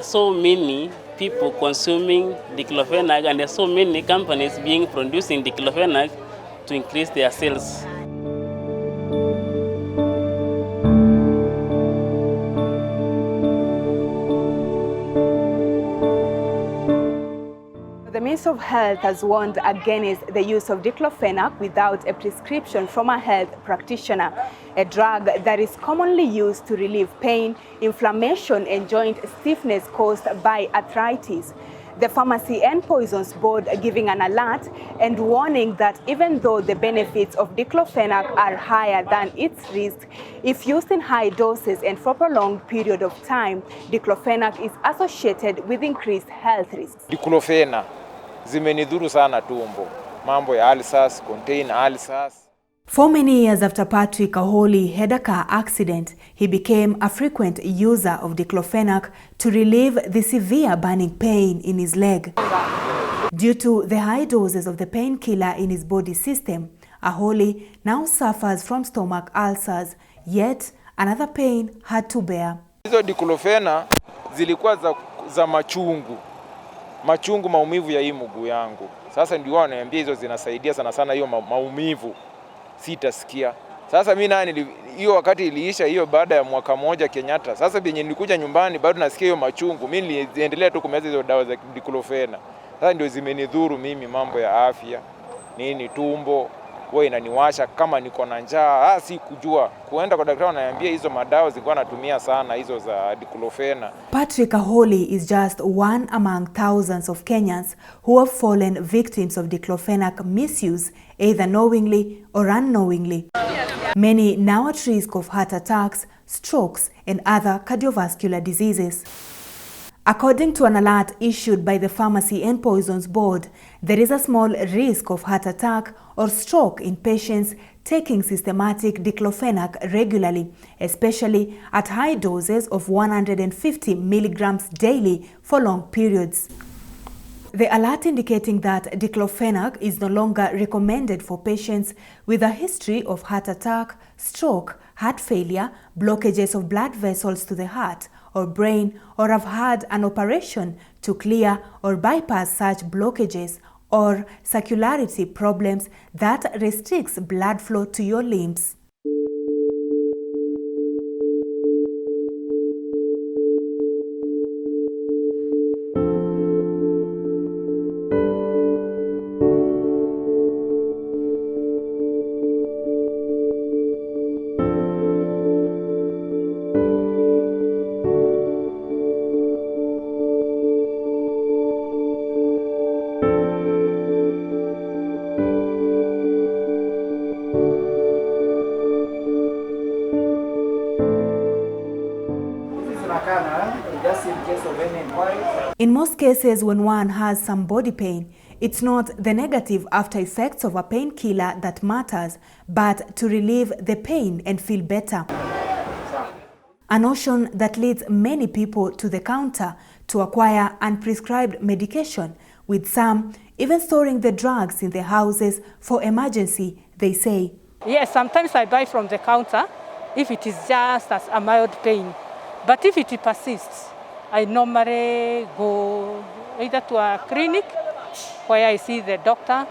so many people consuming diclofenac, and there are so many companies producing diclofenac to increase their sales. The Ministry of Health has warned against the use of diclofenac without a prescription from a health practitioner, a drug that is commonly used to relieve pain, inflammation, and joint stiffness caused by arthritis. The Pharmacy and Poisons Board giving an alert and warning that even though the benefits of diclofenac are higher than its risk, if used in high doses and for a prolonged period of time, diclofenac is associated with increased health risks. Diclofenac zimenidhuru sana tumbo, mambo ya ulcers, contain ulcers. For many years after Patrick Aholi had a car accident, he became a frequent user of diclofenac to relieve the severe burning pain in his leg. Due to the high doses of the painkiller in his body system, Aholi now suffers from stomach ulcers, yet another pain had to bear. Hizo diclofenac zilikuwa za machungu maumivu ya hii mguu yangu. Sasa ndio wananiambia hizo zinasaidia sana hiyo maumivu. Sitasikia. Sasa mimi nani hiyo wakati iliisha hiyo baada ya mwaka moja Kenyatta. Sasa benye nilikuja nyumbani bado nasikia hiyo machungu. Mimi niliendelea tu kumeza hizo dawa za diclofenac. Sasa ndio zimenidhuru mimi mambo ya afya. Nini tumbo, wewe inaniwasha kama niko na njaa. Si kujua. Kuenda kwa daktari ananiambia hizo madawa zilikuwa natumia sana hizo za diclofenac. Patrick Aholi is just one among thousands of Kenyans who have fallen victims of diclofenac misuse, either knowingly or unknowingly. Many now at risk of heart attacks, strokes, and other cardiovascular diseases. According to an alert issued by the Pharmacy and Poisons Board, there is a small risk of heart attack or stroke in patients taking systematic diclofenac regularly, especially at high doses of 150 milligrams daily for long periods. The alert indicating that diclofenac is no longer recommended for patients with a history of heart attack, stroke, heart failure, blockages of blood vessels to the heart or brain, or have had an operation to clear or bypass such blockages, or circularity problems that restricts blood flow to your limbs. In most cases, when one has some body pain, it's not the negative after effects of a painkiller that matters, but to relieve the pain and feel better. A notion that leads many people to the counter to acquire unprescribed medication, with some even storing the drugs in their houses for emergency, they say. Yes, sometimes I buy from the counter if it is just as a mild pain. But if it persists, I normally go either to a clinic where I see the doctor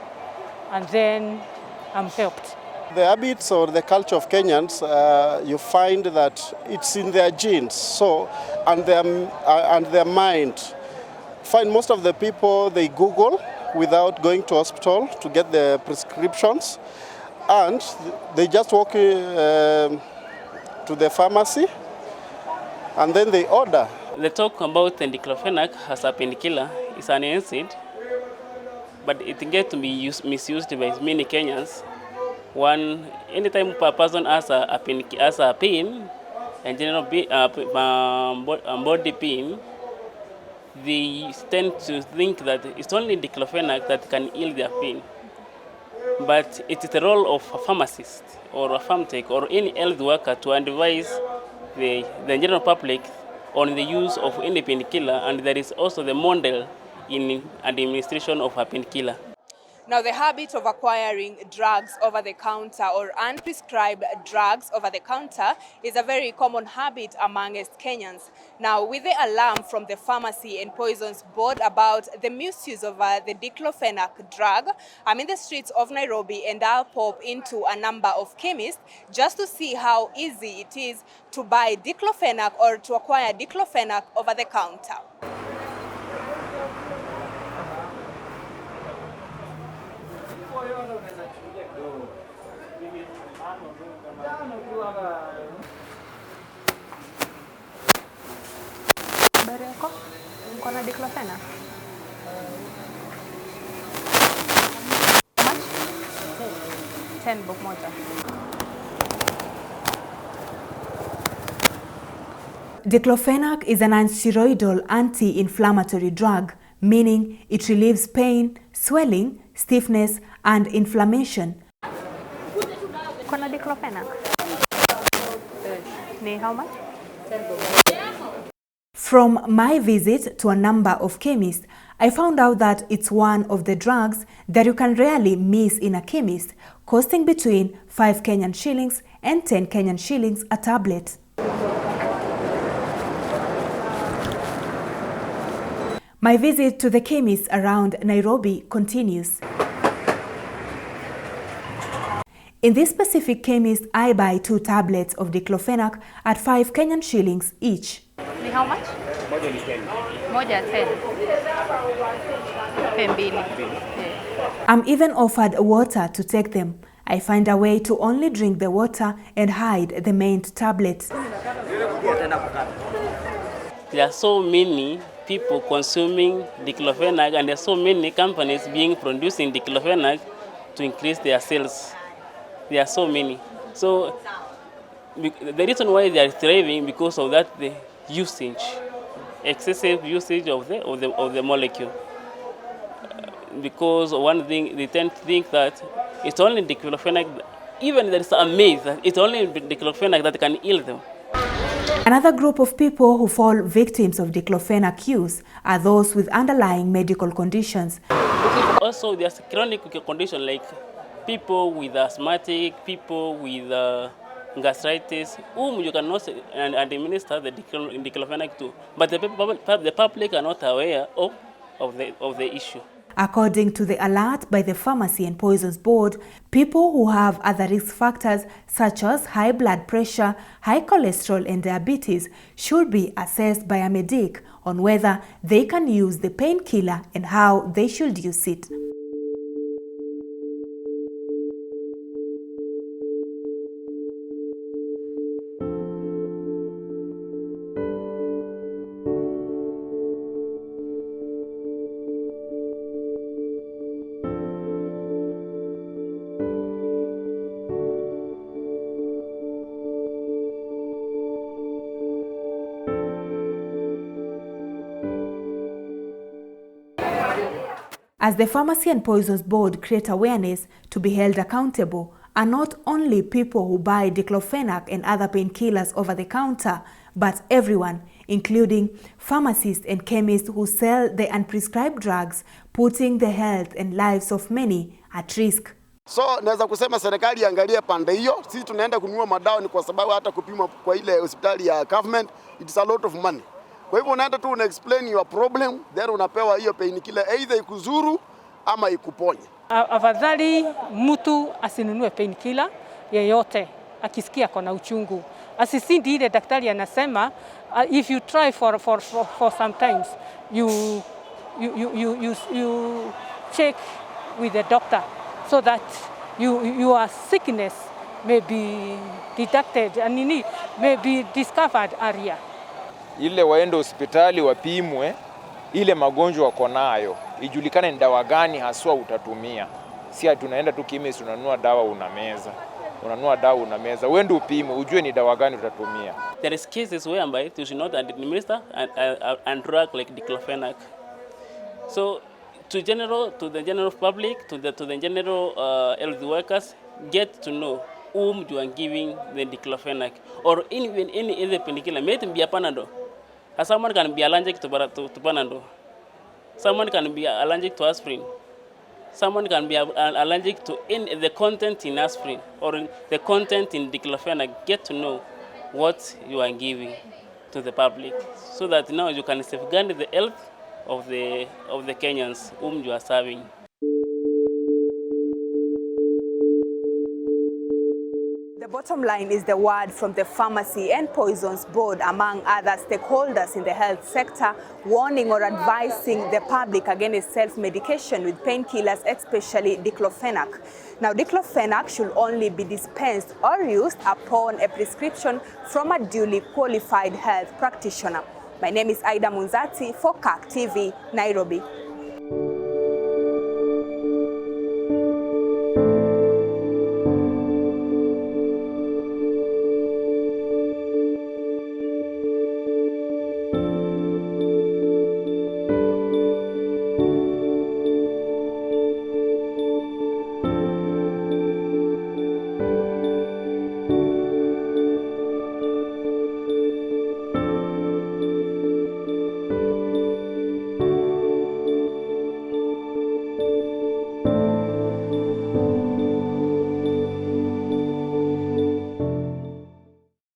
and then I'm helped. The habits or the culture of Kenyans, you find that it's in their genes, so and their mind. Find most of the people, they Google without going to hospital to get the prescriptions, and they just walk to the pharmacy and then they order. The talk about the diclofenac as a painkiller is an NSAID, but it gets to be misused by many Kenyans. Anytime a person has a pain, and general body pain, they tend to think that it's only diclofenac that can heal their pain. But it is the role of a pharmacist or a pharmacist or any health worker to advise the general public on the use of any painkiller, and there is also the model in administration of a painkiller. Now, the habit of acquiring drugs over the counter or unprescribed drugs over the counter is a very common habit amongst Kenyans. Now, with the alarm from the Pharmacy and Poisons Board about the misuse of the Diclofenac drug, I'm in the streets of Nairobi and I'll pop into a number of chemists just to see how easy it is to buy Diclofenac or to acquire Diclofenac over the counter. Habari yako? Uko na Diclofenac? How much? 10 bob moja. Diclofenac is an nonsteroidal anti-inflammatory drug, meaning it relieves pain, swelling, stiffness, and inflammation. Uko na Diclofenac? Ni how much? 10 bob. From my visit to a number of chemists, I found out that it's one of the drugs that you can rarely miss in a chemist, costing between 5 Kenyan shillings and 10 Kenyan shillings a tablet. My visit to the chemists around Nairobi continues. In this specific chemist, I buy 2 tablets of Diclofenac at 5 Kenyan shillings each. How much? Moja ni 10. Moja 10. Pembili. I'm even offered water to take them. I find a way to only drink the water and hide the main tablet. There are so many people consuming Diclofenac, and there are so many companies producing Diclofenac to increase their sales. There are so many. So the reason why they are thriving because of that the usage, excessive usage of the molecule. Because one thing they tend to think that it's only Diclofenac, even there is a myth that it's only Diclofenac that can heal them. Another group of people who fall victims of Diclofenac use are those with underlying medical conditions. Also, there's chronic condition like people with asthmatic, people with gastritis, whom you cannot administer the Diclofenac to, but the public are not aware of the issue. According to the alert by the Pharmacy and Poisons Board, people who have other risk factors such as high blood pressure, high cholesterol and diabetes should be assessed by a medic on whether they can use the painkiller and how they should use it. As the Pharmacy and Poisons Board create awareness to be held accountable, are not only people who buy Diclofenac and other painkillers over the counter, but everyone, including pharmacists and chemists who sell the unprescribed drugs, putting the health and lives of many at risk. So naweza kusema serikali iangalie pande hiyo. Sisi tunaenda kununua madawa ni kwa sababu hata kupima kwa ile hospitali ya government it's a lot of money. Kwa hivyo unaenda tu una explain your problem, then unapewa hiyo painkiller either ikuzuru ama ikuponye. Afadhali mtu asinunue painkiller yeyote akisikia kuna uchungu. Asisindi ile daktari anasema if you try for sometimes you check with the doctor so that your sickness may be detected and may be discovered earlier. Ile waende hospitali wapimwe ile magonjwa wako nayo, ijulikane ni dawa gani haswa utatumia. Si tunaenda tu chemist unanunua dawa unameza. Unanunua dawa unameza. Uende upime ujue ni dawa gani utatumia. There is cases whereby you should not administer a drug like Diclofenac. So to the general public, to the general health workers, get to know whom you are giving the Diclofenac or even any other painkiller. May it be a Panadol. Someone can be allergic to Panadol. Someone can be allergic to aspirin. Someone can be allergic to the content in aspirin or the content in diclofenac. Get to know what you are giving to the public, so that now you can safeguard the health of the Kenyans whom you are serving. The bottom line is the word from the Pharmacy and Poisons Board, among other stakeholders in the health sector, warning or advising the public against self-medication with painkillers, especially diclofenac. Now, diclofenac should only be dispensed or used upon a prescription from a duly qualified health practitioner. My name is Aida Munzati for CAC TV, Nairobi.